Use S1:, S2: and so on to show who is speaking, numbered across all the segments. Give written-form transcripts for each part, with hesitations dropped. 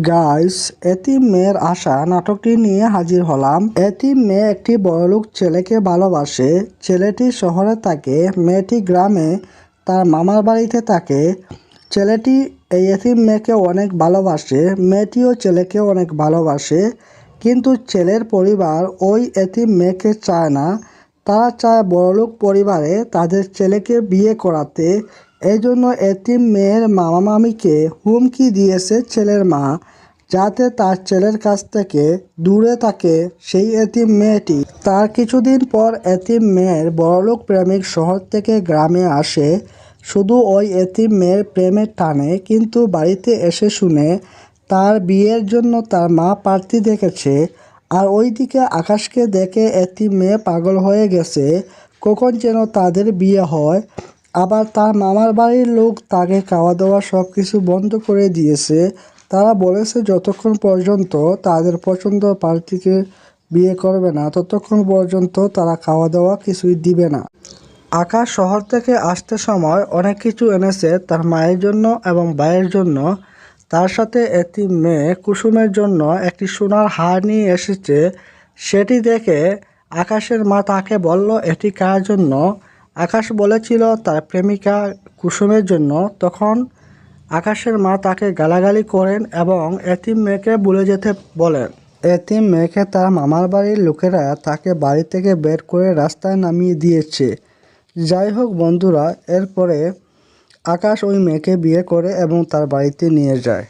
S1: Guys, এতিম মেয়ের আশা নাটকটি নিয়ে হাজির হলাম। এতিম মেয়ে একটি বড়লোক ছেলেকে ভালোবাসে। ছেলেটি শহরে থাকে, মেয়েটি গ্রামে তার মামার বাড়িতে থাকে। ছেলেটি এই এতিম মেয়েকে অনেক ভালোবাসে, মেয়েটিও ছেলেকে অনেক ভালোবাসে। কিন্তু ছেলের পরিবার ওই এতিম মেয়েকে চায় না। তারা চায় বড়লোক পরিবারে তাদের ছেলেকে বিয়ে করাতে। এই জন্য এতিম মেয়ের মামা মামিকে হুমকি দিয়েছে ছেলের মা, যাতে তার ছেলের কাছ থেকে দূরে থাকে সেই এতিম মেয়েটি। তার কিছুদিন পর এতিম মেয়ের বড়লোক প্রেমিক শহর থেকে গ্রামে আসে শুধু ওই এতিম মেয়ের প্রেমের টানে। কিন্তু বাড়িতে এসে শুনে তার বিয়ের জন্য তার মা প্রার্থী দেখেছে। আর ওইদিকে আকাশকে দেখে এতিম মেয়ে পাগল হয়ে গেছে, কখন যেন তাদের বিয়ে হয়। আবার তার মামার বাড়ির লোক তাকে খাওয়া দাওয়া সব কিছু বন্ধ করে দিয়েছে। তারা বলেছে যতক্ষণ পর্যন্ত তাদের পছন্দ প্রার্থীকে বিয়ে করবে না ততক্ষণ পর্যন্ত তারা খাওয়া দাওয়া কিছুই দিবে না। আকাশ শহর থেকে আসতে সময় অনেক কিছু এনেছে তার মায়ের জন্য এবং ভাইয়ের জন্য। তার সাথে এতিম মেয়ে কুসুমের জন্য একটি সোনার হার নিয়ে এসেছে। সেটি দেখে আকাশের মা তাকে বলল এটি কার জন্য। আকাশ বলেছিল তার প্রেমিকা কুসুমের জন্য। তখন আকাশের মা তাকে গালাগালি করেন এবং এতিম মেয়েকে ভুলে যেতে বলেন। এতিম মেয়েকে তার মামার বাড়ির লোকেরা তাকে বাড়ি থেকে বের করে রাস্তায় নামিয়ে দিয়েছে। যাই হোক বন্ধুরা, এরপরে আকাশ ওই মেয়েকে বিয়ে করে এবং তার বাড়িতে নিয়ে যায়।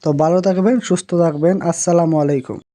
S1: তো ভালো থাকবেন, সুস্থ থাকবেন। আসসালামু আলাইকুম।